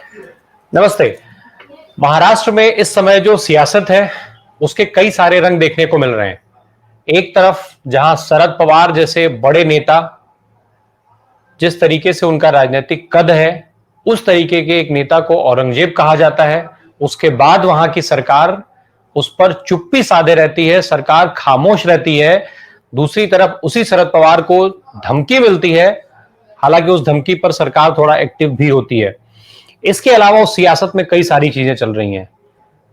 नमस्ते। महाराष्ट्र में इस समय जो सियासत है, उसके कई सारे रंग देखने को मिल रहे हैं। एक तरफ जहां शरद पवार जैसे बड़े नेता, जिस तरीके से उनका राजनीतिक कद है, उस तरीके के एक नेता को औरंगजेब कहा जाता है। उसके बाद वहां की सरकार उस पर चुप्पी साधे रहती है, सरकार खामोश रहती है। दूसरी तरफ उसी शरद पवार को धमकी मिलती है, हालांकि उस धमकी पर सरकार थोड़ा एक्टिव भी होती है। इसके अलावा उस सियासत में कई सारी चीजें चल रही हैं।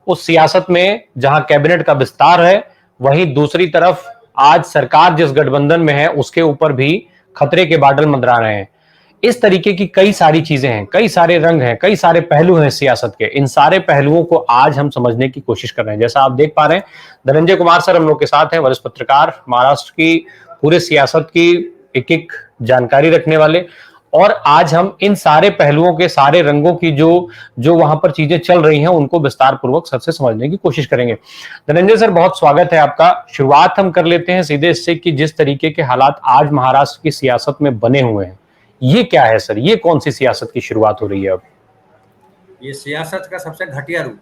उस सियासत में जहां कैबिनेट का विस्तार है, वहीं दूसरी तरफ आज सरकार जिस गठबंधन में है, उसके ऊपर भी खतरे के बादल मंडरा रहे हैं। इस तरीके की कई सारी चीजें हैं, कई सारे रंग हैं, कई सारे पहलू हैं सियासत के। इन सारे पहलुओं को आज हम समझने की कोशिश कर रहे हैं। जैसा आप देख पा रहे हैं, धनंजय कुमार सर हम लोग के साथ हैं, वरिष्ठ पत्रकार, महाराष्ट्र की पूरे सियासत की एक एक जानकारी रखने वाले। और आज हम इन सारे पहलुओं के सारे रंगों की जो जो वहां पर चीजें चल रही हैं, उनको विस्तार पूर्वक सर से समझने की कोशिश करेंगे। धनंजय सर, बहुत स्वागत है आपका। शुरुआत हम कर लेते हैं सीधे इससे कि जिस तरीके के हालात आज महाराष्ट्र की सियासत में बने हुए हैं, ये क्या है सर? ये कौन सी सियासत की शुरुआत हो रही है अब? ये सियासत का सबसे घटिया रूप।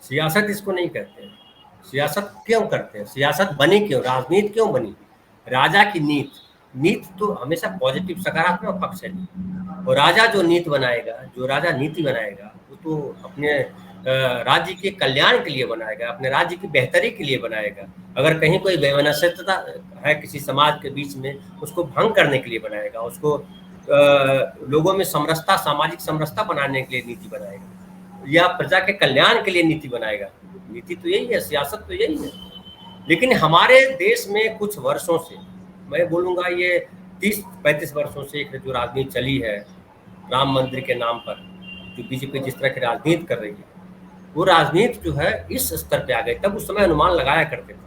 सियासत इसको नहीं कहते हैं। सियासत क्यों करते हैं? सियासत बनी क्यों? राजनीति क्यों बनी? राजा की नीति तो हमेशा पॉजिटिव सकारात्मक पक्ष है। और राजा जो नीति बनाएगा, जो राजा नीति बनाएगा, वो तो अपने राज्य के कल्याण के लिए बनाएगा, अपने राज्य की बेहतरी के लिए बनाएगा। अगर कहीं कोई वैमनस्यता है किसी समाज के बीच में, उसको भंग करने के लिए बनाएगा, उसको लोगों में समरसता, सामाजिक समरसता बनाने के लिए नीति बनाएगा, या प्रजा के कल्याण के लिए नीति बनाएगा। नीति तो यही है, सियासत तो यही है। लेकिन हमारे देश में कुछ वर्षों से, मैं बोलूँगा ये 30-35 वर्षों से एक जो राजनीति चली है राम मंदिर के नाम पर, जो बीजेपी जिस तरह की राजनीति कर रही है, वो राजनीति जो है इस स्तर पे आ गई। तब उस समय अनुमान लगाया करते थे,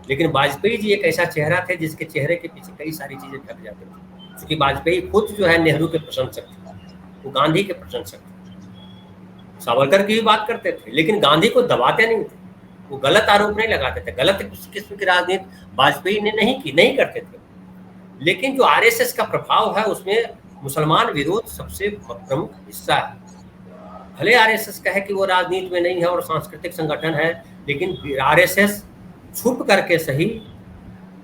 लेकिन वाजपेयी जी एक ऐसा चेहरा थे जिसके चेहरे के पीछे कई सारी चीजें ढक जाती थी। क्योंकि वाजपेयी खुद जो है नेहरू के प्रशंसक थे, वो गांधी के प्रशंसक थे, सावरकर की भी बात करते थे, लेकिन गांधी को दबाते नहीं थे, वो गलत आरोप नहीं लगाते थे। गलत किस्म की राजनीति वाजपेयी ने नहीं करते थे। लेकिन जो आरएसएस का प्रभाव है, उसमें मुसलमान विरोध सबसे प्रमुख हिस्सा है। भले आरएसएस कहे कि वो राजनीति में नहीं है और सांस्कृतिक संगठन है, लेकिन आरएसएस छुप करके सही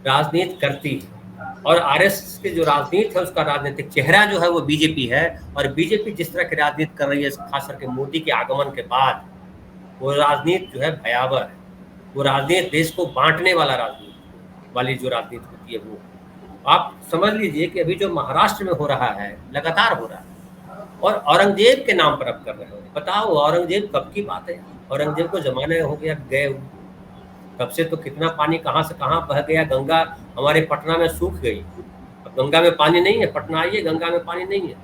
राजनीति करती है। और आरएसएस की जो राजनीति है, उसका राजनीतिक चेहरा जो है वो बीजेपी है। और बीजेपी जिस तरह की राजनीति कर रही है, खास करके मोदी के आगमन के बाद, वो राजनीति जो है भयावह है। वो राजनीति देश को बांटने वाली जो राजनीति होती है, वो आप समझ लीजिए कि अभी जो महाराष्ट्र में हो रहा है, लगातार हो रहा है। और औरंगजेब के नाम पर अब कर रहे हो। बताओ, औरंगजेब कब की बात है? औरंगजेब को जमाने हो गया गए, तब से तो कितना पानी कहाँ से कहाँ बह गया। गंगा हमारे पटना में सूख गई, अब गंगा में पानी नहीं है। पटना आइए, गंगा में पानी नहीं है।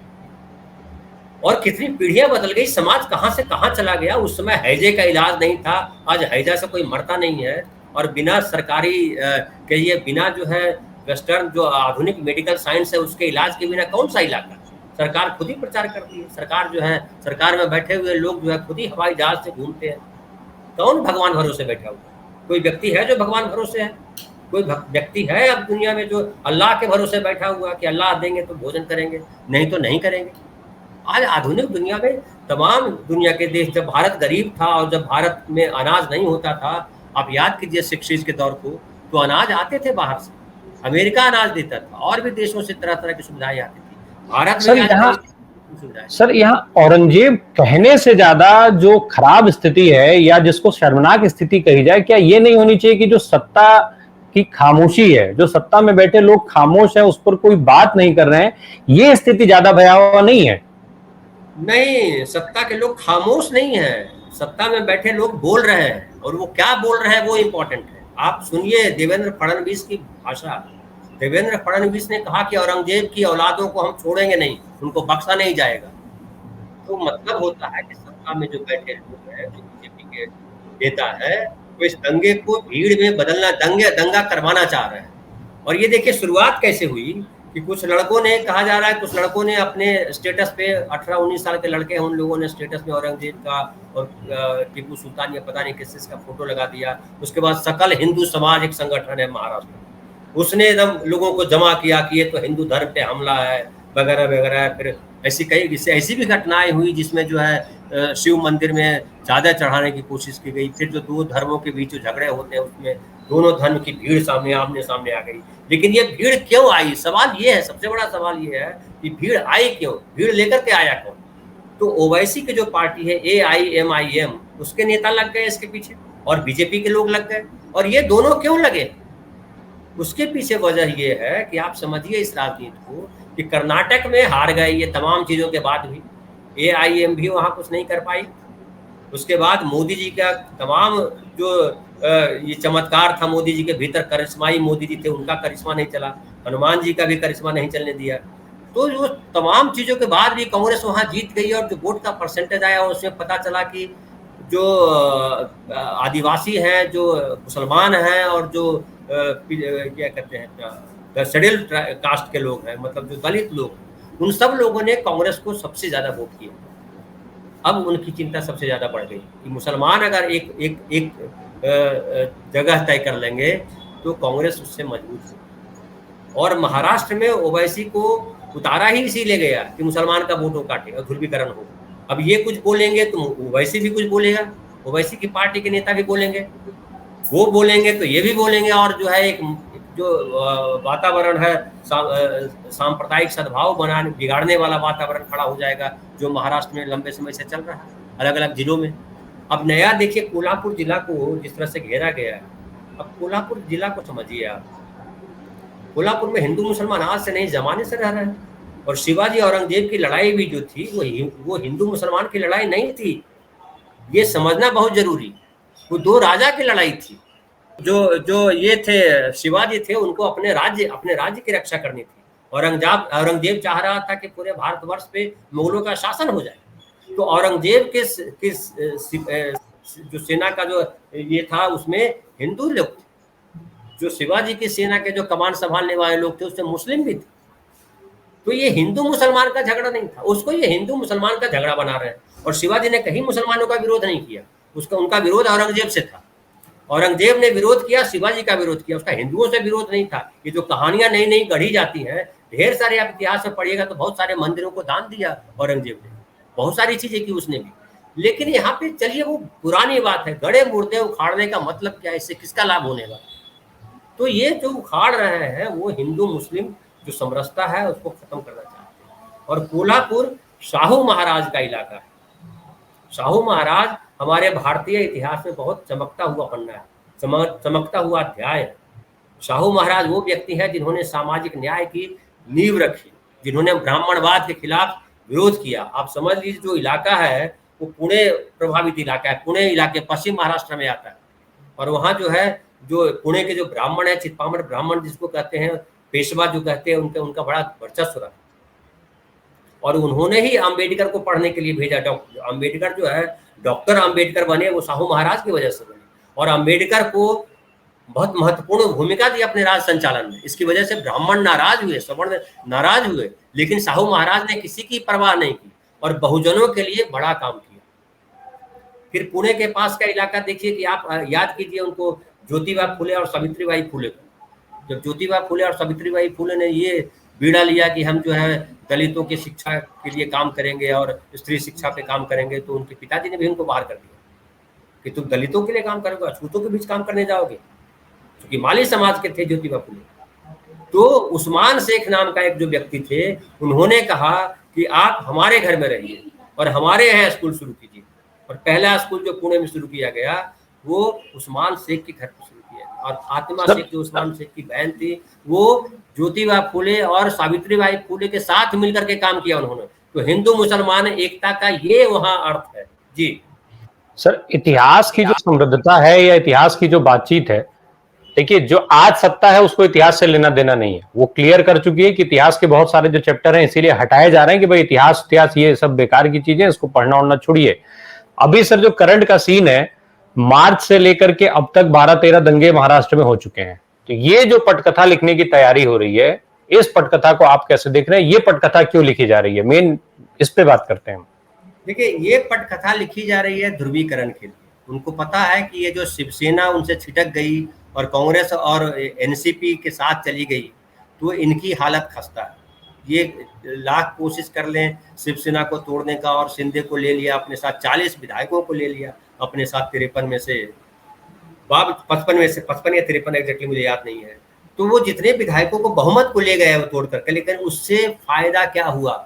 और कितनी पीढ़ियां बदल गई, समाज कहाँ से कहाँ चला गया। उस समय हैजे का इलाज नहीं था, आज हैजा से कोई मरता नहीं है। और बिना सरकारी कहिए, बिना जो है वेस्टर्न जो आधुनिक मेडिकल साइंस है, उसके इलाज के बिना कौन सा इलाज है? सरकार खुद ही प्रचार करती है। सरकार जो है, सरकार में बैठे हुए लोग जो है खुद ही हवाई जहाज से घूमते हैं। कौन भगवान भरोसे बैठा हुआ? कोई व्यक्ति है जो भगवान भरोसे है? कोई व्यक्ति है अब दुनिया में जो अल्लाह के भरोसे बैठा हुआ कि अल्लाह देंगे तो भोजन करेंगे, नहीं तो नहीं करेंगे? आज आधुनिक दुनिया में तमाम दुनिया के देश, जब भारत गरीब था और जब भारत में अनाज नहीं होता था, आप याद कीजिए 60s के दौर को, तो अनाज आते थे बाहर से। अमेरिका अनाज देता था, और भी देशों से तरह तरह की सुविधाएं आती थी। भारत में सर यहाँ औरंगजेब कहने से ज्यादा जो खराब स्थिति है, या जिसको शर्मनाक स्थिति कही जाए, क्या ये नहीं होनी चाहिए कि जो सत्ता की खामोशी है, जो सत्ता में बैठे लोग खामोश है, उस पर कोई बात नहीं कर रहे हैं, ये स्थिति ज्यादा भयावह नहीं है? नहीं, सत्ता के लोग खामोश नहीं है, सत्ता में बैठे लोग बोल रहे हैं। और वो क्या बोल रहे हैं वो इम्पोर्टेंट है। आप सुनिए देवेंद्र फडणवीस की भाषा। देवेंद्र फडणवीस ने कहा कि औरंगजेब की औलादों को हम छोड़ेंगे नहीं, उनको बख्शा नहीं जाएगा। तो मतलब होता है कि सत्ता में जो बैठे लोग हैं, जो बीजेपी के नेता है, वो इस दंगे को भीड़ में बदलना, दंगा करवाना चाह रहे हैं। और ये देखिए शुरुआत कैसे हुई कि कुछ लड़कों ने, कहा जा रहा है कुछ लड़कों ने अपने स्टेटस पे, 18-19 साल के लड़के हैं, उन लोगों ने स्टेटस में औरंगजेब का और टीपू सुल्तान या पता नहीं किस का फोटो लगा दिया। उसके बाद सकल हिंदू समाज एक संगठन है महाराष्ट्र, उसने एकदम लोगों को जमा किया कि ये तो हिंदू धर्म पे हमला है वगैरह वगैरह। फिर ऐसी भी घटनाएं हुई जिसमें जो है शिव मंदिर में चादर चढ़ाने की कोशिश की गई, फिर जो दो धर्मों के बीच जो झगड़े होते हैं उसमें दोनों धर्म की भीड़ आमने सामने आ गई। लेकिन ये भीड़ क्यों आई, सवाल ये है, सबसे बड़ा सवाल ये है कि भीड़ आई क्यों, भीड़ लेकर के आया कौन? तो ओवैसी की जो पार्टी है AIMIM, उसके नेता लग गए इसके पीछे और बीजेपी के लोग लग गए। और ये दोनों क्यों लगे, उसके पीछे वजह ये है कि आप समझिए इस राजनीति को कि कर्नाटक में हार गए ये तमाम चीजों के बाद भी, AIM भी वहां कुछ नहीं कर पाई। उसके बाद मोदी जी का तमाम जो ये चमत्कार था मोदी जी के भीतर, करिश्माई मोदी जी थे, उनका करिश्मा नहीं चला, हनुमान जी का भी करिश्मा नहीं चलने दिया। तो जो तमाम चीजों के बाद भी कांग्रेस वहां जीत गई और जो वोट का परसेंटेज आया उसमें पता चला कि जो आदिवासी हैं, जो मुसलमान हैं और जो क्या कहते हैं शेड्यूल्ड कास्ट के लोग हैं, मतलब जो दलित लोग, उन सब लोगों ने कांग्रेस को सबसे ज्यादा वोट किया। अब उनकी चिंता सबसे ज्यादा बढ़ गई कि मुसलमान अगर एक जगह तय कर लेंगे तो कांग्रेस उससे मजबूत होगी। और महाराष्ट्र में ओवैसी को उतारा ही इसीलिए गया कि मुसलमान का वोट काटे और ध्रुवीकरण हो। अब ये कुछ बोलेंगे तो ओवैसी भी कुछ बोलेगा, ओवैसी की पार्टी के नेता भी बोलेंगे, वो बोलेंगे तो ये भी बोलेंगे, और जो है एक जो वातावरण है सांप्रदायिक सद्भाव बिगाड़ने वाला वातावरण खड़ा हो जाएगा, जो महाराष्ट्र में लंबे समय से चल रहा है अलग अलग जिलों में। अब नया देखिए कोल्हापुर जिला को जिस तरह से घेरा गया है, अब कोल्हापुर जिला को समझिए आप, कोल्हापुर में हिंदू मुसलमान आज से नहीं जमाने से रह रहे हैं। और शिवाजी औरंगजेब की लड़ाई भी जो थी वो हिंदू मुसलमान की लड़ाई नहीं थी, ये समझना बहुत जरूरी। वो दो राजा की लड़ाई थी। जो ये थे शिवाजी थे, उनको अपने राज्य की रक्षा करनी थी। औरंगजेब चाह रहा था कि पूरे भारतवर्ष पे मुगलों का शासन हो जाए। तो औरंगजेब के जो सेना का जो ये था उसमें हिंदू लोग थे, जो शिवाजी की सेना के जो कमान संभालने वाले लोग थे उसमें मुस्लिम भी थे। तो ये हिंदू मुसलमान का झगड़ा नहीं था, उसको ये हिंदू मुसलमान का झगड़ा बना रहे हैं। और शिवाजी ने कहीं मुसलमानों का विरोध नहीं किया, उनका विरोध औरंगजेब से था। औरंगजेब ने विरोध किया, शिवाजी का विरोध किया, उसका हिंदुओं से विरोध नहीं था। ये जो कहानियां नई नई गढ़ी जाती हैं, ढेर सारे आप इतिहास में पढ़िएगा तो बहुत सारे मंदिरों को दान दिया औरंगजेब ने, बहुत सारी चीजें की उसने भी। लेकिन यहाँ पे चलिए वो पुरानी बात है, गड़े मुर्दे उखाड़ने का मतलब क्या है, इससे किसका लाभ होने वाला? तो ये जो उखाड़ रहे हैं वो हिंदू मुस्लिम जो समरसता है उसको खत्म करना चाहते हैं। और कोल्हापुर शाहू महाराज का इलाका है। शाहू महाराज हमारे भारतीय इतिहास में बहुत चमकता हुआ पन्ना है, चमकता हुआ अध्याय है। शाहू महाराज वो व्यक्ति है जिन्होंने सामाजिक न्याय की नींव रखी, जिन्होंने ब्राह्मणवाद के खिलाफ विरोध किया। आप समझ लीजिए जो इलाका है वो पुणे प्रभावित इलाका है, पुणे इलाके पश्चिम महाराष्ट्र में आता है। और वहाँ जो है जो पुणे के जो ब्राह्मण है, चित्पामर ब्राह्मण जिसको कहते हैं, पेशवा जो कहते हैं, उनका बड़ा वर्चस्व रहा। और उन्होंने ही अम्बेडकर को पढ़ने के लिए भेजा। अम्बेडकर जो है, डॉक्टर अम्बेडकर बने वो शाहू महाराज की वजह से बने। और अम्बेडकर को बहुत महत्वपूर्ण भूमिका दी अपने राज संचालन में। इसकी वजह से ब्राह्मण नाराज हुए, सवर्ण नाराज हुए, लेकिन शाहू महाराज ने किसी की परवाह नहीं की और बहुजनों के लिए बड़ा काम किया। फिर पुणे के पास का इलाका देखिए कि आप याद कीजिए उनको, ज्योतिबा फुले और सावित्रीबाई फुले को। जब ज्योतिबा फुले और सावित्रीबाई फुले ने ये बीड़ा लिया कि हम जो है दलितों की शिक्षा के लिए काम करेंगे और स्त्री शिक्षा पे काम करेंगे, तो उनके पिताजी ने भी उनको बाहर कर दिया कि तुम दलितों के लिए काम करोगे, अछूतों के बीच काम करने जाओगे, क्योंकि माली समाज के थे ज्योतिबा फुले। तो उस्मान शेख नाम का एक जो व्यक्ति थे, उन्होंने कहा कि आप हमारे घर में रहिए और हमारे यहाँ स्कूल शुरू कीजिए। और पहला स्कूल जो पुणे में शुरू किया गया वो उस्मान शेख के घर पर शुरू किया। और फातिमा शेख जो उस्मान शेख की बहन थी, वो ज्योतिबा फुले और सावित्रीबाई फुले के साथ मिलकर के काम किया उन्होंने। तो हिंदू मुसलमान एकता का ये वहां अर्थ है। जी सर, इतिहास की जो समृद्धता है या इतिहास की जो बातचीत है, देखिए जो आज सत्ता है उसको इतिहास से लेना देना नहीं है। वो क्लियर कर चुकी है कि इतिहास के बहुत सारे जो चैप्टर हैं इसीलिए हटाए जा रहे हैं कि भाई इतिहास ये सब बेकार की चीजें, इसको पढ़ना उड़ना छोड़िए। अभी सर जो करंट का सीन है, मार्च से लेकर के अब तक 12-13 दंगे महाराष्ट्र में हो चुके हैं। तो ये जो पटकथा लिखने की तैयारी हो रही है, इस पटकथा को आप कैसे देख रहे हैं? ये पटकथा क्यों लिखी जा रही है, मेन इस पे बात करते हैं। देखिए, ये पटकथा लिखी जा रही है ध्रुवीकरण के लिए। उनको पता है कि ये जो शिवसेना उनसे छिटक गई और कांग्रेस और एनसीपी के साथ चली गई, तो इनकी हालत खस्ता है। ये लाख कोशिश कर लें शिवसेना को तोड़ने का, और शिंदे को ले लिया अपने साथ, 40 विधायकों को ले लिया अपने साथ, 53 में से 55 में से 55 या 53 एग्जैक्टली मुझे याद नहीं है। तो वो जितने विधायकों को बहुमत को ले गए वो तोड़ करके, लेकिन उससे फायदा क्या हुआ?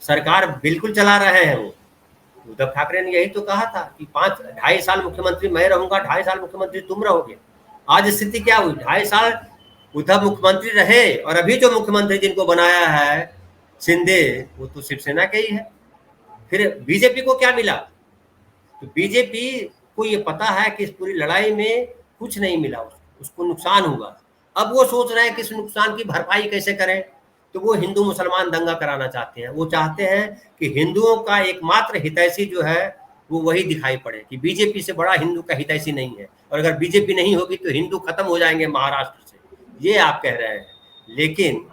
सरकार बिल्कुल चला रहे हैं वो। उद्धव ठाकरे ने यही तो कहा था कि 2.5 साल मुख्यमंत्री मैं रहूंगा, 2.5 साल मुख्यमंत्री तुम रहोगे। आज स्थिति क्या हुई? 2.5 साल उद्धव मुख्यमंत्री रहे, और अभी जो मुख्यमंत्री जिनको बनाया है शिंदे, वो तो शिवसेना के ही है। फिर बीजेपी को क्या मिला? तो बीजेपी को ये पता है कि इस पूरी लड़ाई में कुछ नहीं मिला, उसको नुकसान हुआ। अब वो सोच रहे हैं कि इस नुकसान की भरपाई कैसे करें। तो वो हिंदू मुसलमान दंगा कराना चाहते हैं। वो चाहते हैं कि हिंदुओं का एकमात्र हितैषी जो है वो वही दिखाई पड़े, कि बीजेपी से बड़ा हिंदू का हितैषी नहीं है, और अगर बीजेपी नहीं होगी तो हिंदू खत्म हो जाएंगे महाराष्ट्र से, ये आप कह रहे हैं। लेकिन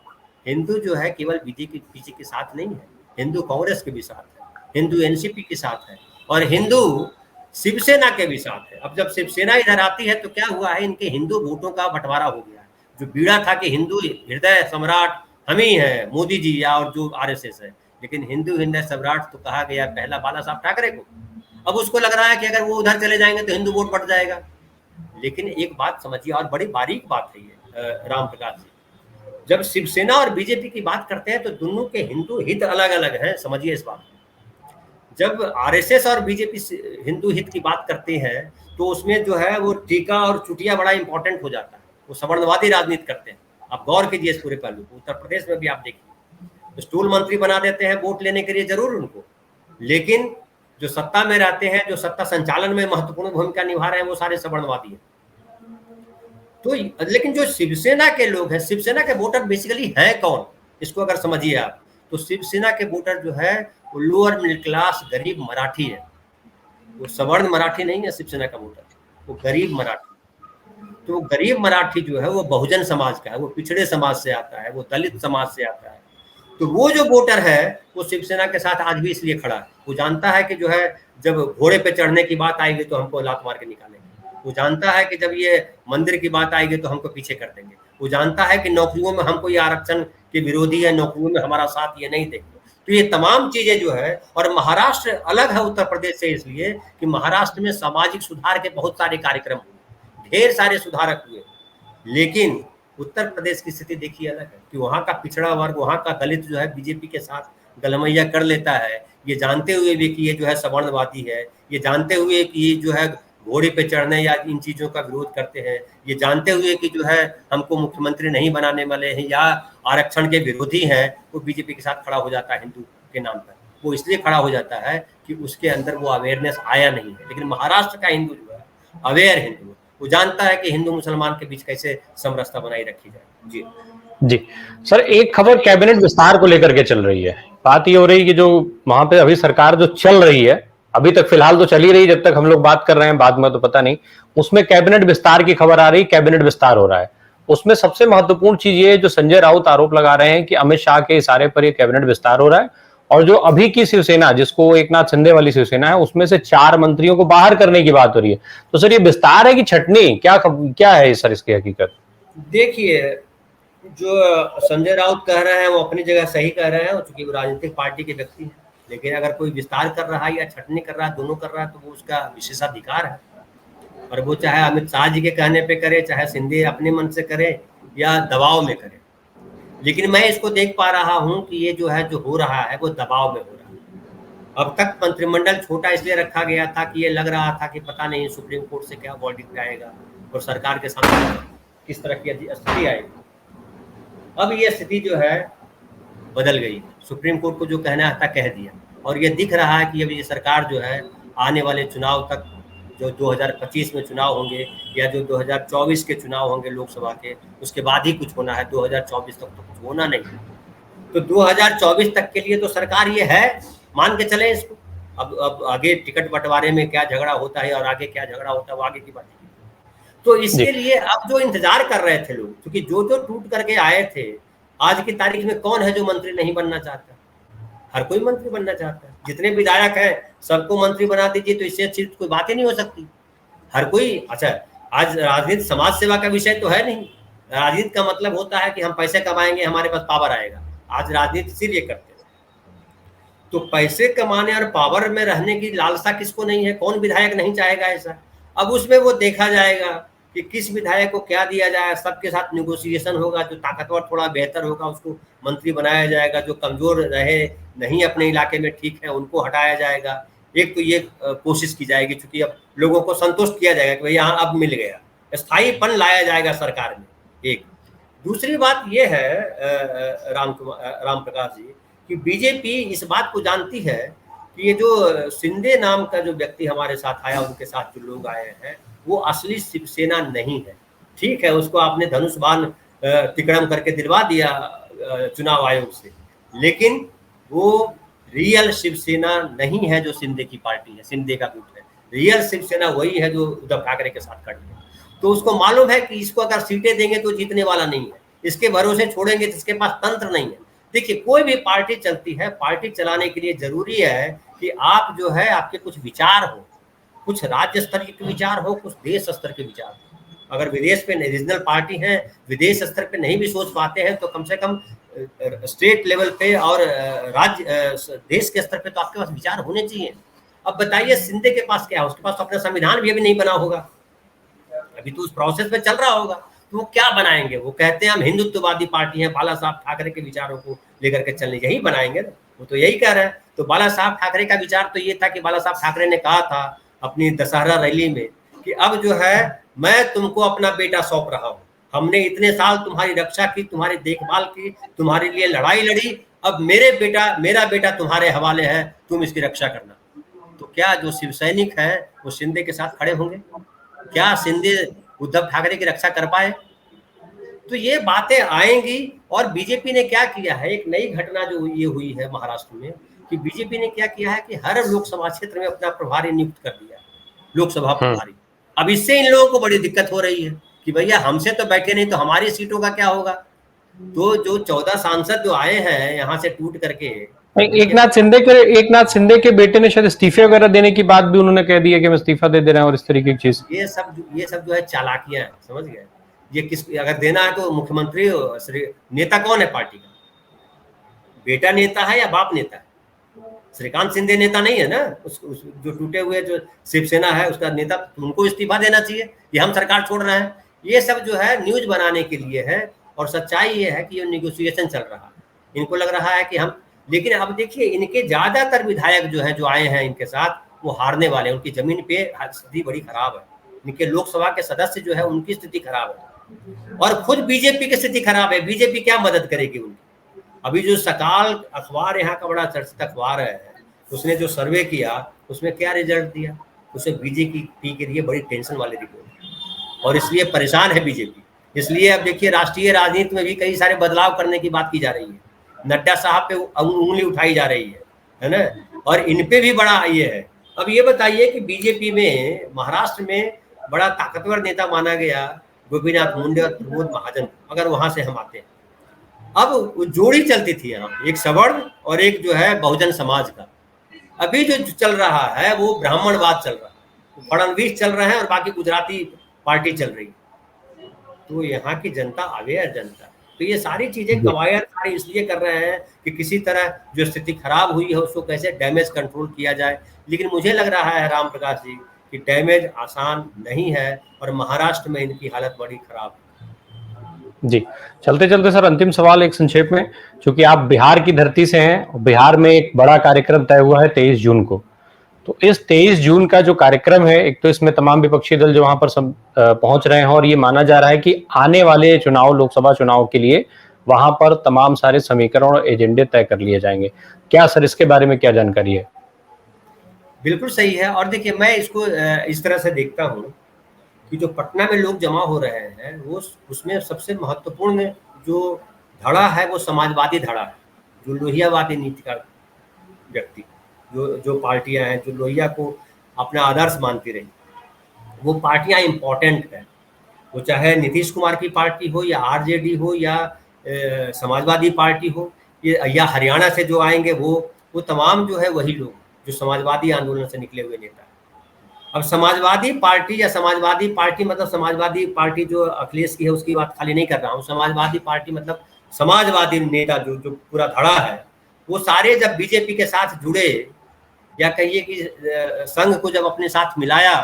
हिंदू जो है केवल बीजेपी के साथ नहीं है, हिंदू कांग्रेस के भी साथ है, हिंदू एनसीपी के साथ है, और हिंदू शिवसेना के भी साथ है। अब जब शिवसेना इधर आती है तो क्या हुआ है, इनके हिंदू वोटों का बंटवारा हो गया है। जो बीड़ा था कि हिंदू हृदय सम्राट हम ही हैं, मोदी जी या और जो आरएसएस है, लेकिन हिंदू हृदय सम्राट तो कहा गया पहला बाला साहब ठाकरे को। अब उसको लग रहा है कि अगर वो उधर चले जाएंगे तो हिंदू वोट बढ़ जाएगा। लेकिन एक बात समझिए, और बड़ी बारीक बात है ये राम प्रकाश जी, जब शिवसेना और बीजेपी की बात करते हैं तो दोनों के हिंदू हित अलग अलग हैं, समझिए इस बात को। जब आरएसएस और बीजेपी हिंदू हित की बात करते हैं तो उसमें जो है वो टीका और चुटिया बड़ा इंपॉर्टेंट हो जाता है। वो सवर्णवादी राजनीति करते हैं। आप गौर कीजिए इस पूरे पहलू को। उत्तर प्रदेश में भी आप देखिए, स्टूल मंत्री बना देते हैं वोट लेने के लिए जरूर उनको, लेकिन जो सत्ता में रहते हैं, जो सत्ता संचालन में महत्वपूर्ण भूमिका निभा रहे हैं, वो सारे सवर्णवादी हैं। तो लेकिन जो शिवसेना के लोग हैं, शिवसेना के वोटर बेसिकली हैं कौन, इसको अगर समझिए आप, तो शिवसेना के वोटर जो है वो लोअर मिडिल क्लास गरीब मराठी है। वो सवर्ण मराठी नहीं है शिवसेना का वोटर, वो गरीब मराठी। तो गरीब मराठी जो है वो बहुजन समाज का है, वो पिछड़े समाज से आता है, वो दलित समाज से आता है। तो वो जो वोटर है वो शिवसेना के साथ आज भी इसलिए खड़ा है। वो जानता है कि जो है जब घोड़े पे चढ़ने की बात आएगी तो हमको लात मार के निकालेंगे। वो जानता है कि जब ये मंदिर की बात आएगी तो हमको पीछे कर देंगे। वो जानता है कि नौकरियों में हमको ये आरक्षण के विरोधी है, नौकरियों में हमारा साथ ये नहीं देंगे। तो ये तमाम चीजें जो है, और महाराष्ट्र अलग है उत्तर प्रदेश से इसलिए कि महाराष्ट्र में सामाजिक सुधार के बहुत सारे कार्यक्रम हुए, ढेर सारे सुधारक हुए। लेकिन उत्तर प्रदेश की स्थिति देखिए अलग है कि वहाँ का पिछड़ा वर्ग, वहाँ का दलित जो है बीजेपी के साथ गलमैया कर लेता है, ये जानते हुए भी कि ये जो है सवर्णवादी है, ये जानते हुए कि ये जो है घोड़े पे चढ़ने या इन चीज़ों का विरोध करते हैं, ये जानते हुए कि जो है हमको मुख्यमंत्री नहीं बनाने वाले हैं या आरक्षण के विरोधी हैं, वो बीजेपी के साथ खड़ा हो जाता है हिंदू के नाम पर। वो इसलिए खड़ा हो जाता है कि उसके अंदर वो अवेयरनेस आया नहीं है। लेकिन महाराष्ट्र का हिंदू जो है अवेयर हिंदू, वो जानता है कि हिंदू मुसलमान के बीच कैसे समरसता बनाई रखी जाए। जी जी सर, एक खबर कैबिनेट विस्तार को लेकर के चल रही है। बात ये हो रही है कि जो वहां पे अभी सरकार जो चल रही है, अभी तक फिलहाल तो चल ही रही, जब तक हम लोग बात कर रहे हैं, बाद में तो पता नहीं, उसमें कैबिनेट विस्तार की खबर आ रही, कैबिनेट विस्तार हो रहा है। उसमें सबसे महत्वपूर्ण चीज ये जो संजय राउत आरोप लगा रहे हैं कि अमित शाह के इशारे पर यह कैबिनेट विस्तार हो रहा है, और जो अभी की शिवसेना, जिसको एकनाथ शिंदे वाली शिवसेना है, उसमें से 4 मंत्रियों को बाहर करने की बात हो रही है। तो सर ये विस्तार है कि छटनी, क्या है सर इसकी हकीकत? देखिए, जो संजय राउत कह रहे हैं वो अपनी जगह सही कह रहे हैं, क्योंकि वो राजनीतिक पार्टी के व्यक्ति हैं। लेकिन अगर कोई विस्तार कर रहा है या छटनी कर रहा है, दोनों कर रहा है, तो वो उसका विशेषाधिकार है। और वो चाहे अमित शाह जी के कहने पे करे, चाहे शिंदे अपने मन से करे या दबाव में करे। लेकिन मैं इसको देख पा रहा हूं कि ये जो है जो हो रहा है वो दबाव में हो रहा है। अब तक मंत्रिमंडल छोटा इसलिए रखा गया था कि ये लग रहा था कि पता नहीं सुप्रीम कोर्ट से क्या वर्डिक्ट आएगा और सरकार के सामने किस तरह की स्थिति आएगी। अब ये स्थिति जो है बदल गई। सुप्रीम कोर्ट को जो कहना था कह दिया, और ये दिख रहा है कि अब ये सरकार जो है आने वाले चुनाव तक, जो 2025 में चुनाव होंगे या जो 2024 के चुनाव होंगे लोकसभा के, उसके बाद ही कुछ होना है। 2024 तक तो कुछ होना नहीं। तो 2024 तक के लिए तो सरकार ये है, मान के चले इसको। अब आगे टिकट बंटवारे में क्या झगड़ा होता है और आगे क्या झगड़ा होता है वो आगे की बात है। तो इसके लिए अब जो इंतजार कर रहे थे लोग, क्योंकि जो जो टूट करके आए थे, आज की तारीख में कौन है जो मंत्री नहीं बनना चाहता? हर कोई मंत्री बनना चाहता है। जितने विधायक हैं सबको मंत्री बना दीजिए, तो इससे अच्छी कोई बात ही नहीं हो सकती। हर कोई, अच्छा आज राजनीति समाज सेवा का विषय तो है नहीं। राजनीति का मतलब होता है कि हम पैसे कमाएंगे, हमारे पास पावर आएगा। आज राजनीति इसीलिए करते हैं। तो पैसे कमाने और पावर में रहने की लालसा किसको नहीं है? कौन विधायक नहीं चाहेगा ऐसा? अब उसमें वो देखा जाएगा कि किस विधायक को क्या दिया जाए, सबके साथ निगोशिएशन होगा, जो ताकतवर थोड़ा बेहतर होगा उसको मंत्री बनाया जाएगा, जो कमजोर रहे नहीं अपने इलाके में ठीक है उनको हटाया जाएगा। एक तो ये कोशिश की जाएगी, चूंकि अब लोगों को संतुष्ट किया जाएगा कि भाई यहाँ अब मिल गया, स्थायीपन लाया जाएगा सरकार में। एक दूसरी बात ये है राम प्रकाश जी कि बीजेपी इस बात को जानती है कि ये जो शिंदे नाम का जो व्यक्ति हमारे साथ आया, उनके साथ जो लोग आए हैं, वो असली शिवसेना नहीं है। ठीक है, उसको आपने धनुष बाण तिकड़म करके दिलवा दिया चुनाव आयोग से, लेकिन वो रियल शिवसेना नहीं है जो शिंदे की पार्टी है, शिंदे का गुट है। रियल शिवसेना वही है जो उद्धव ठाकरे के साथ खड़ी है। तो उसको मालूम है कि इसको अगर सीटें देंगे तो जीतने वाला नहीं है, इसके भरोसे छोड़ेंगे तो इसके पास तंत्र नहीं है। देखिए, कोई भी पार्टी चलती है, पार्टी चलाने के लिए जरूरी है कि आप जो है आपके कुछ विचार हो, कुछ राज्य स्तर के विचार हो, कुछ देश स्तर के विचार हो। अगर विदेश पे रीजनल पार्टी है, विदेश स्तर पे नहीं भी सोच पाते हैं तो कम से कम स्टेट लेवल पे और राज्य देश के स्तर पे तो आपके पास विचार होने चाहिए। अब बताइए शिंदे के पास क्या है? उसके पास तो अपना संविधान भी अभी नहीं बना होगा, अभी तो उस प्रोसेस में चल रहा होगा। तो वो क्या बनाएंगे? वो कहते हैं हम हिंदुत्ववादी पार्टी हैं, बाला साहब ठाकरे के विचारों को लेकर के चलने, यही बनाएंगे ना, वो तो यही कह रहे हैं। तो बाला साहब ठाकरे का विचार तो ये था कि बाला साहब ठाकरे ने कहा था अपनी दशहरा रैली में कि अब जो है मैं तुमको अपना बेटा सौंप रहा हूँ, हमने इतने साल तुम्हारी रक्षा की, तुम्हारी देखभाल की, तुम्हारे लिए लड़ाई लड़ी, अब मेरा बेटा तुम्हारे हवाले है, तुम इसकी रक्षा करना। तो क्या जो शिव सैनिक है वो शिंदे के साथ खड़े होंगे? क्या शिंदे उद्धव ठाकरे की रक्षा कर पाए? तो ये बातें आएंगी। और बीजेपी ने क्या किया है, एक नई घटना जो ये हुई है महाराष्ट्र में कि बीजेपी ने क्या किया है कि हर लोकसभा क्षेत्र में अपना प्रभारी नियुक्त कर दिया, लोकसभा प्रभारी। अब इससे इन लोगों को बड़ी दिक्कत हो रही है कि भैया हमसे तो बैठे नहीं, तो हमारी सीटों का क्या होगा? तो जो 14 सांसद जो आए हैं यहाँ से टूट करके, एकनाथ शिंदे के बेटे ने शायद इस्तीफे वगैरह देने की बात भी उन्होंने कह दी है कि हम इस्तीफा दे रहे हैं और इस तरीके की चीज। ये सब जो है चालाकियां, समझ गए? ये किस अगर देना है तो मुख्यमंत्री नेता कौन है पार्टी का? बेटा नेता है या बाप नेता है? श्रीकांत शिंदे नेता नहीं है ना, जो टूटे हुए जो शिवसेना है उसका नेता, उनको इस्तीफा देना चाहिए कि हम सरकार छोड़ रहे हैं। ये सब जो है न्यूज बनाने के लिए है, और सच्चाई ये है कि ये निगोशिएशन चल रहा है। इनको लग रहा है कि हम, लेकिन अब देखिए इनके ज्यादातर विधायक जो है जो आए हैं इनके साथ, वो हारने वाले हैं। उनकी जमीन पे स्थिति बड़ी खराब है। इनके लोकसभा के सदस्य जो है उनकी स्थिति खराब है, और खुद बीजेपी की स्थिति खराब है। बीजेपी क्या मदद करेगी उनकी? अभी जो सकाल अखबार यहाँ का बड़ा चर्चित अखबार है, उसने जो सर्वे किया उसमें क्या रिजल्ट दिया? उसे बीजेपी के लिए बड़ी टेंशन वाली रिपोर्ट, और इसलिए परेशान है बीजेपी। इसलिए अब देखिए राष्ट्रीय राजनीति में भी कई सारे बदलाव करने की बात की जा रही है। नड्डा साहब पे उंगली उठाई जा रही है ना, और इन पे भी बड़ा ये है। अब ये बताइए कि बीजेपी में महाराष्ट्र में बड़ा ताकतवर नेता माना गया गोपीनाथ मुंडे और प्रमोद महाजन, अगर वहां से हम आते हैं। अब जोड़ी चलती थी यहाँ, एक सवर्ण और एक जो है बहुजन समाज का। अभी जो चल रहा है वो ब्राह्मणवाद चल रहा है, फडणवीस चल रहे हैं और बाकी गुजराती पार्टी चल रही है। तो यहाँ की जनता अवेयर जनता, तो ये सारी चीजें कवायद सारी इसलिए कर रहे हैं कि किसी तरह जो स्थिति खराब हुई है उसको कैसे डैमेज कंट्रोल किया जाए। लेकिन मुझे लग रहा है राम प्रकाश जी कि डैमेज आसान नहीं है, और महाराष्ट्र में इनकी हालत बड़ी खराब है। जी, चलते चलते सर अंतिम सवाल एक संक्षेप में, क्योंकि आप बिहार की धरती से हैं और बिहार में एक बड़ा कार्यक्रम तय हुआ है 23 जून को। तो इस 23 जून का जो कार्यक्रम है, एक तो इसमें तमाम विपक्षी दल जो वहां पर सब पहुंच रहे हैं, और ये माना जा रहा है कि आने वाले चुनाव, लोकसभा चुनाव के लिए वहां पर तमाम सारे समीकरण और एजेंडे तय कर लिए जाएंगे। क्या सर इसके बारे में क्या जानकारी है? बिल्कुल सही है। और देखिए मैं इसको इस तरह से देखता हूँ कि जो पटना में लोग जमा हो रहे हैं वो, उसमें सबसे महत्वपूर्ण जो धड़ा है वो समाजवादी धड़ा है, जो लोहियावादी नीति का व्यक्ति, जो पार्टियां हैं जो लोहिया को अपना आदर्श मानती रही, वो पार्टियां इंपॉर्टेंट है। वो चाहे नीतीश कुमार की पार्टी हो या आरजेडी हो या समाजवादी पार्टी हो, या हरियाणा से जो आएंगे वो तमाम जो है वही लोग जो समाजवादी आंदोलन से निकले हुए नेता। अब समाजवादी पार्टी या समाजवादी पार्टी मतलब समाजवादी पार्टी जो अखिलेश की है उसकी बात खाली नहीं कर रहा हूँ। समाजवादी पार्टी मतलब समाजवादी नेता जो जो पूरा धड़ा है, वो सारे जब बीजेपी के साथ जुड़े, या कहिए कि संघ को जब अपने साथ मिलाया,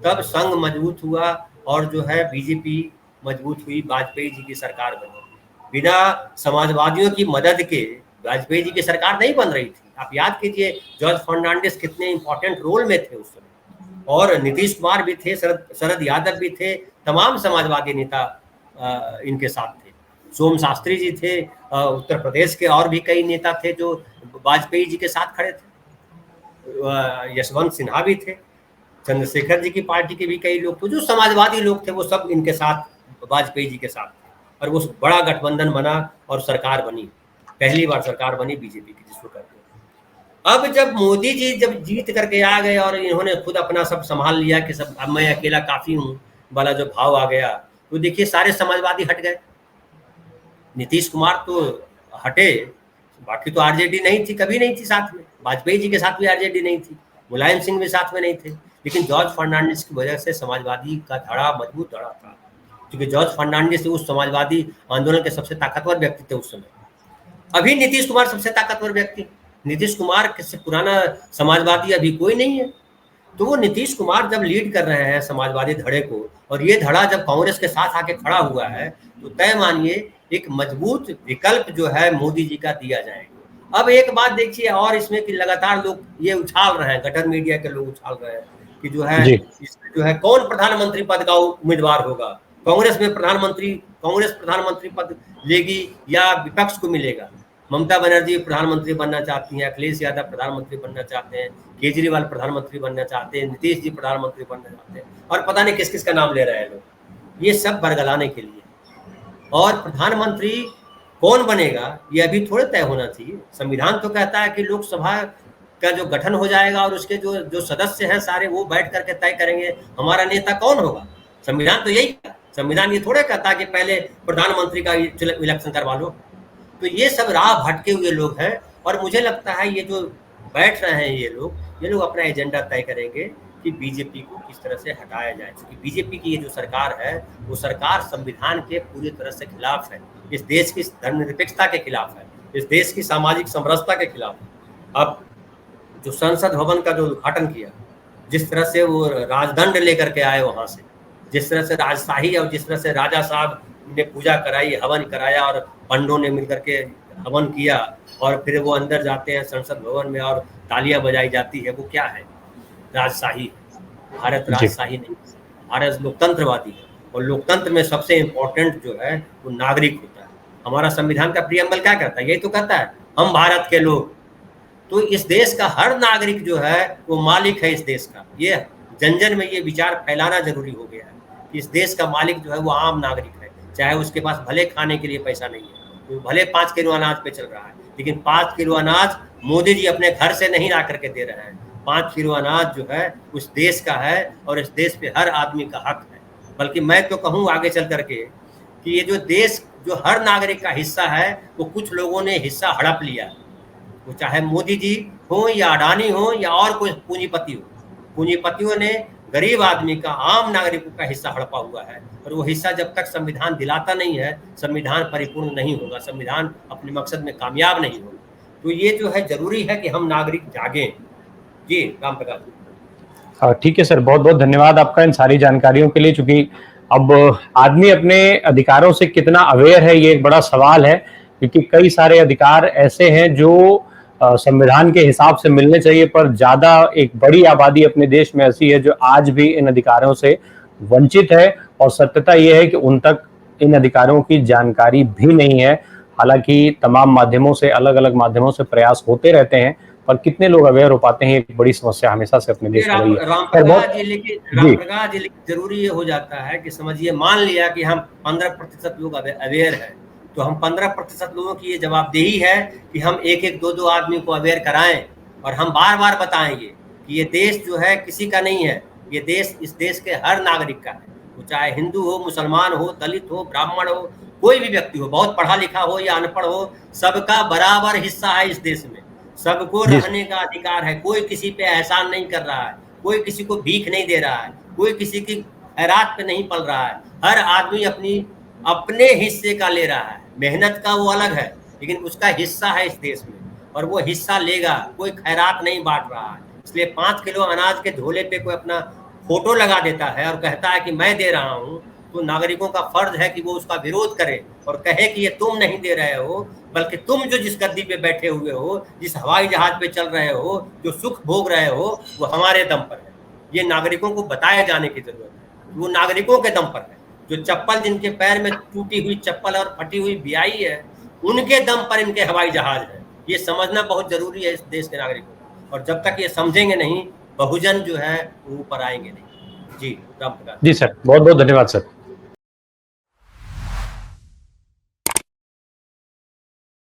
तब संघ मजबूत हुआ और जो है बीजेपी मजबूत हुई, वाजपेयी जी की सरकार बनी। बिना समाजवादियों की मदद के वाजपेयी जी की सरकार नहीं बन रही थी। आप याद कीजिए जॉर्ज फर्नांडिस कितने इंपॉर्टेंट रोल में थे उस समय, और नीतीश कुमार भी थे, शरद यादव भी थे, तमाम समाजवादी नेता इनके साथ थे। सोम शास्त्री जी थे, उत्तर प्रदेश के और भी कई नेता थे जो वाजपेयी जी के साथ खड़े थे। यशवंत सिन्हा भी थे, चंद्रशेखर जी की पार्टी के भी कई लोग थे, जो समाजवादी लोग थे वो सब इनके साथ वाजपेयी जी के साथ थे, और वो बड़ा गठबंधन बना और सरकार बनी, पहली बार सरकार बनी बीजेपी की, जिसको कहते हैं। अब जब मोदी जी जब जीत करके आ गए और इन्होंने खुद अपना सब संभाल लिया कि सब अब मैं अकेला काफी हूँ वाला जो भाव आ गया, तो देखिए सारे समाजवादी हट गए। नीतीश कुमार तो हटे, बाकी तो आरजेडी नहीं थी, कभी नहीं थी साथ में, वाजपेयी जी के साथ भी आरजेडी नहीं थी, मुलायम सिंह भी साथ में नहीं थे, लेकिन जॉर्ज फर्नांडिस की वजह से समाजवादी का धड़ा मजबूत धड़ा था, क्योंकि जॉर्ज फर्नांडिस उस समाजवादी आंदोलन के सबसे ताकतवर व्यक्ति थे उस समय। अभी नीतीश कुमार सबसे ताकतवर व्यक्ति, नीतीश कुमार से पुराना समाजवादी अभी कोई नहीं है। तो वो नीतीश कुमार जब लीड कर रहे हैं समाजवादी धड़े को, और ये धड़ा जब कांग्रेस के साथ आके खड़ा हुआ है, तो तय मानिए एक मजबूत विकल्प जो है मोदी जी का दिया जाएगा। अब एक बात देखिए और इसमें कि लगातार लोग ये उछाल रहे हैं, गटर मीडिया के लोग उछाल रहे हैं कि जो है इसमें जो है कौन प्रधानमंत्री पद का उम्मीदवार होगा, कांग्रेस में कांग्रेस प्रधानमंत्री पद लेगी या विपक्ष को मिलेगा। ममता बनर्जी प्रधानमंत्री बनना चाहती हैं, अखिलेश यादव प्रधानमंत्री बनना चाहते हैं, केजरीवाल प्रधानमंत्री बनना चाहते हैं, नीतीश जी प्रधानमंत्री बनना चाहते हैं, और पता नहीं किस किस का नाम ले रहे हैं लोग, ये सब बरगलाने के लिए। और प्रधानमंत्री कौन बनेगा ये अभी थोड़े तय होना चाहिए। संविधान तो कहता है कि लोकसभा का जो गठन हो जाएगा और उसके जो जो सदस्य हैं सारे वो बैठ करके तय करेंगे हमारा नेता कौन होगा। संविधान तो यही, संविधान ये थोड़े कहता है कि पहले प्रधानमंत्री का इलेक्शन करवा लो। तो ये सब राह भटके हुए लोग हैं, और मुझे लगता है ये जो बैठ रहे हैं ये लोग अपना एजेंडा तय करेंगे कि बीजेपी को किस तरह से हटाया जाए, क्योंकि बीजेपी की ये जो सरकार है वो सरकार संविधान के पूरी तरह से खिलाफ है, इस देश की धर्मनिरपेक्षता के खिलाफ है, इस देश की सामाजिक समरसता के खिलाफ है। अब जो संसद भवन का जो उद्घाटन किया, जिस तरह से वो राजदंड लेकर के आए वहां से, जिस तरह से राजशाही और जिस तरह से राजा साहब ने पूजा कराई, हवन कराया और पंडों ने मिलकर के हवन किया, और फिर वो अंदर जाते हैं संसद भवन में और तालियां बजाई जाती है, वो क्या है? राजशाही है। भारत राजशाही नहीं, भारत लोकतंत्रवादी है, और लोकतंत्र में सबसे इम्पोर्टेंट जो है वो नागरिक होता है। हमारा संविधान का प्रियम्बल क्या कहता है? यही तो कहता है हम भारत के लोग। तो इस देश का हर नागरिक जो है वो मालिक है इस देश का। ये जन जन में ये विचार फैलाना जरूरी हो गया है कि इस देश का मालिक जो है वो आम नागरिक है, चाहे उसके पास भले खाने के लिए पैसा नहीं है, वो भले 5 किलो अनाज पे चल रहा है, लेकिन 5 किलो अनाज मोदी जी अपने घर से नहीं ला करके दे रहे हैं। 5 किलो अनाज जो है उस देश का है, और इस देश पे हर आदमी का हक है। बल्कि मैं तो कहूँ आगे चल करके कि ये जो देश जो हर नागरिक का हिस्सा है, वो कुछ लोगों ने हिस्सा हड़प लिया, वो चाहे मोदी जी हो या अडानी हो या और कोई पूंजीपति हो। पूंजीपतियों ने गरीब आदमी का, आम नागरिकों का हिस्सा हड़पा हुआ है, और वो हिस्सा जब तक संविधान दिलाता नहीं है, संविधान परिपूर्ण नहीं होगा, संविधान अपने मकसद में कामयाब नहीं होगा। तो ये जो है जरूरी है कि हम नागरिक जागें। जी राम प्रकाश। ठीक है सर, बहुत बहुत धन्यवाद आपका इन सारी जानकारियों के लिए। चूंकि अब आदमी अपने अधिकारों से कितना अवेयर है ये एक बड़ा सवाल है, क्योंकि कई सारे अधिकार ऐसे हैं जो संविधान के हिसाब से मिलने चाहिए, पर ज्यादा एक बड़ी आबादी अपने देश में ऐसी है जो आज भी इन अधिकारों से वंचित है, और सत्यता यह है कि उन तक इन अधिकारों की जानकारी भी नहीं है। हालांकि तमाम माध्यमों से, अलग अलग माध्यमों से प्रयास होते रहते हैं, पर कितने लोग अवेयर हो पाते हैं, एक बड़ी समस्या हमेशा से अपने देश में रही है। राम प्रकाश जी, लेकिन जरूरी ये हो जाता है कि समझिए, मान लिया कि हम 15% लोग अवेयर हैं, तो हम 15% लोगों की ये जवाबदेही है कि हम एक एक दो आदमी को अवेयर कराएं, और हम बार बार बताएंगे कि ये देश जो है किसी का नहीं है, ये देश इस देश के हर नागरिक का है। वो चाहे हिंदू हो, मुसलमान हो, दलित हो, ब्राह्मण हो, कोई भी व्यक्ति हो, बहुत पढ़ा लिखा हो या अनपढ़ हो, सबका बराबर हिस्सा है इस देश में। सबको रहने का अधिकार है, कोई किसी पे एहसान नहीं कर रहा है, कोई किसी को भीख नहीं दे रहा है, कोई किसी की खैरात पे नहीं पल रहा है। हर आदमी अपने हिस्से का ले रहा है, मेहनत का वो अलग है, लेकिन उसका हिस्सा है इस देश में और वो हिस्सा लेगा। कोई खैरात नहीं बांट रहा है, इसलिए 5 किलो अनाज के झोले पे कोई अपना फोटो लगा देता है और कहता है कि मैं दे रहा हूँ, तो नागरिकों का फर्ज है कि वो उसका विरोध करे और कहे कि ये तुम नहीं दे रहे हो, बल्कि तुम जो जिस गद्दी पे बैठे हुए हो, जिस हवाई जहाज पे चल रहे हो, जो सुख भोग रहे हो, वो हमारे दम पर है। ये नागरिकों को बताए जाने की जरूरत है, वो नागरिकों के दम पर है। जो चप्पल, जिनके पैर में टूटी हुई चप्पल और फटी हुई बियाई है, उनके दम पर इनके हवाई जहाज है। ये समझना बहुत जरूरी है इस देश के नागरिकों को, और जब तक ये समझेंगे नहीं, बहुजन जो है वो ऊपर आएंगे नहीं। जी, राम प्रकाश। जी सर, बहुत बहुत धन्यवाद सर।